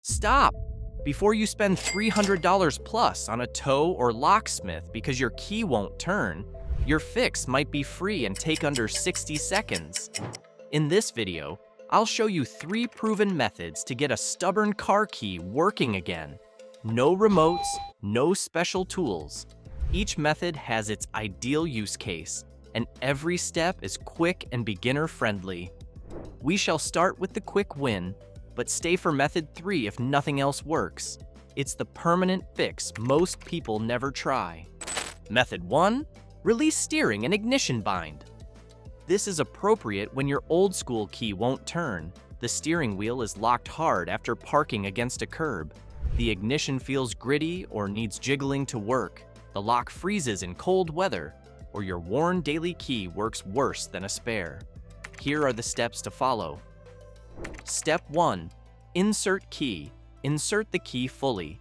Stop! Before you spend $300 plus on a tow or locksmith because your key won't turn, your fix might be free and take under 60 seconds. In this video, I'll show you 3 proven methods to get a stubborn car key working again. No remotes, no special tools. Each method has its ideal use case, and every step is quick and beginner-friendly. We shall start with the quick win, but stay for method 3 if nothing else works. It's the permanent fix most people never try. Method 1, release steering and ignition bind. This is appropriate when your old school key won't turn. The steering wheel is locked hard after parking against a curb. The ignition feels gritty or needs jiggling to work. The lock freezes in cold weather, or your worn daily key works worse than a spare. Here are the steps to follow. Step 1. Insert key. Insert the key fully.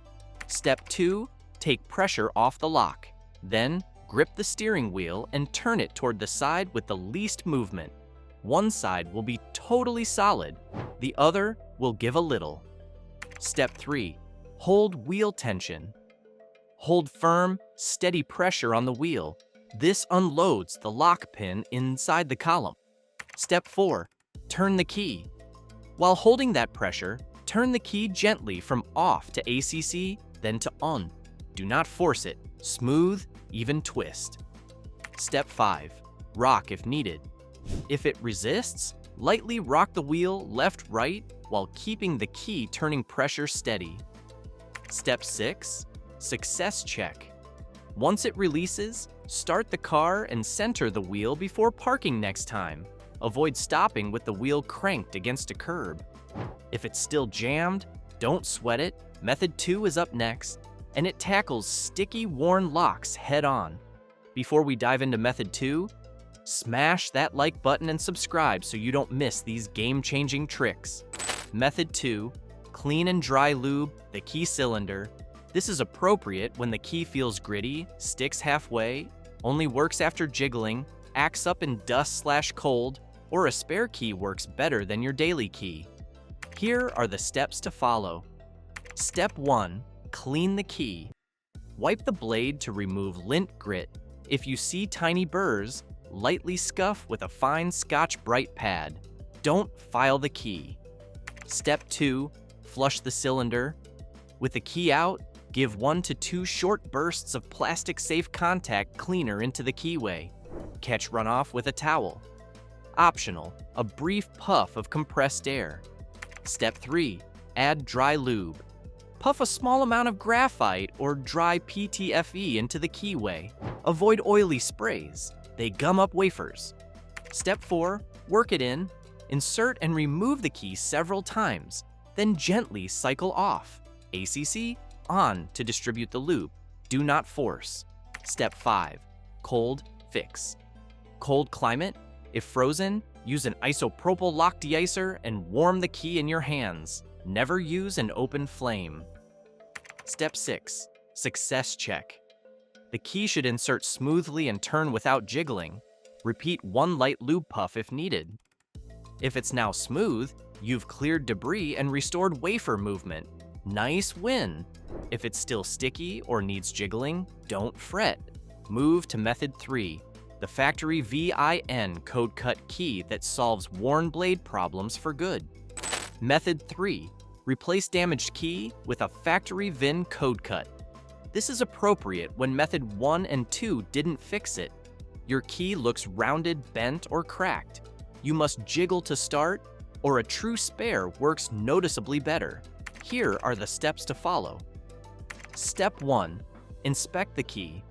Step 2. Take pressure off the lock. Then, grip the steering wheel and turn it toward the side with the least movement. One side will be totally solid. The other will give a little. Step 3. Hold wheel tension. Hold firm, steady pressure on the wheel. This unloads the lock pin inside the column. Step 4. Turn the key. While holding that pressure, turn the key gently from off to ACC, then to on. Do not force it. Smooth, even twist. Step 5. Rock if needed. If it resists, lightly rock the wheel left-right while keeping the key turning pressure steady. Step 6. Success check. Once it releases, start the car and center the wheel before parking next time. Avoid stopping with the wheel cranked against a curb. If it's still jammed, don't sweat it. Method 2 is up next, and it tackles sticky, worn locks head-on. Before we dive into Method 2, smash that like button and subscribe so you don't miss these game-changing tricks. Method 2, clean and dry lube the key cylinder. This is appropriate when the key feels gritty, sticks halfway, only works after jiggling, acts up in dust/cold, or a spare key works better than your daily key. Here are the steps to follow. Step 1. Clean the key. Wipe the blade to remove lint grit. If you see tiny burrs, lightly scuff with a fine Scotch-Brite pad. Don't file the key. Step 2. Flush the cylinder. With the key out, give 1 to 2 short bursts of plastic-safe contact cleaner into the keyway. Catch runoff with a towel. Optional, a brief puff of compressed air. Step 3. Add dry lube. Puff a small amount of graphite or dry PTFE into the keyway. Avoid oily sprays. They gum up wafers. Step 4. Work it in. Insert and remove the key several times, then gently cycle off. ACC on to distribute the lube. Do not force. Step 5. Cold fix. Cold climate. If frozen, use an isopropyl lock deicer and warm the key in your hands. Never use an open flame. Step 6. Success check. The key should insert smoothly and turn without jiggling. Repeat 1 light lube puff if needed. If it's now smooth, you've cleared debris and restored wafer movement. Nice win! If it's still sticky or needs jiggling, don't fret. Move to Method 3, the factory VIN code cut key that solves worn blade problems for good. Method 3, replace damaged key with a factory VIN code cut. This is appropriate when Method 1 and 2 didn't fix it. Your key looks rounded, bent, or cracked. You must jiggle to start, or a true spare works noticeably better. Here are the steps to follow. Step 1. Inspect the key.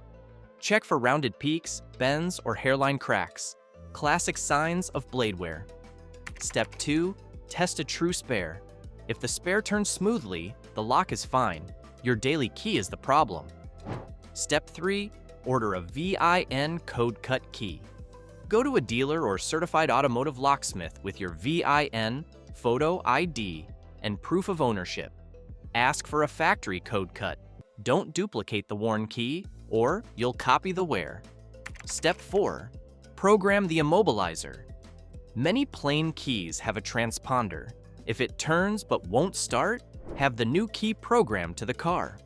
Check for rounded peaks, bends, or hairline cracks. Classic signs of blade wear. Step 2. Test a true spare. If the spare turns smoothly, the lock is fine. Your daily key is the problem. Step 3. Order a VIN code cut key. Go to a dealer or certified automotive locksmith with your VIN, photo ID, and proof of ownership. Ask for a factory code cut. Don't duplicate the worn key, or you'll copy the wear. Step 4. Program the immobilizer. Many plain keys have a transponder. If it turns but won't start, Have the new key programmed to the car.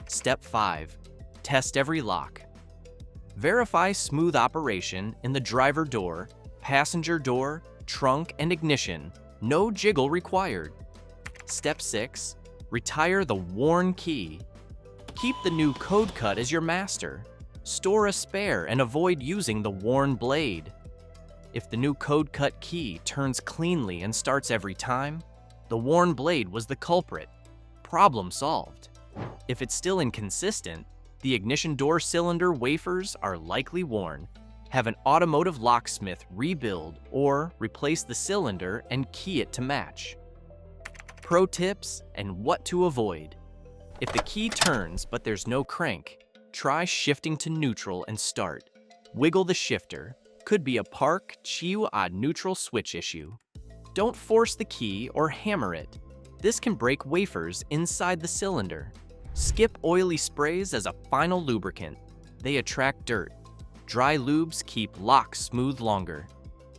Step 5. Test every lock. Verify smooth operation in the driver door, passenger door, trunk, and ignition. No jiggle required. Step 6. Retire the worn key. Keep the new code cut as your master. Store a spare and avoid using the worn blade. If the new code cut key turns cleanly and starts every time, the worn blade was the culprit. Problem solved. If it's still inconsistent, the ignition door cylinder wafers are likely worn. Have an automotive locksmith rebuild or replace the cylinder and key it to match. Pro tips and what to avoid. If the key turns but there's no crank, try shifting to neutral and start. Wiggle the shifter. Could be a park chiu-a neutral switch issue. Don't force the key or hammer it. This can break wafers inside the cylinder. Skip oily sprays as a final lubricant. They attract dirt. Dry lubes keep locks smooth longer.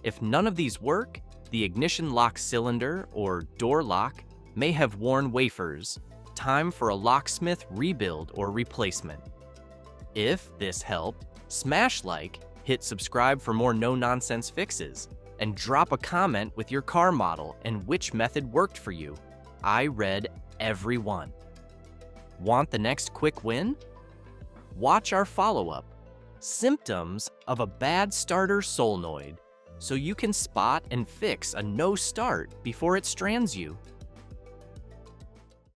If none of these work, the ignition lock cylinder or door lock may have worn wafers. Time for a locksmith rebuild or replacement. If this helped, smash like, hit subscribe for more no-nonsense fixes, and drop a comment with your car model and which method worked for you. I read every one. Want the next quick win? Watch our follow-up, Symptoms of a Bad Starter Solenoid, so you can spot and fix a no start before it strands you.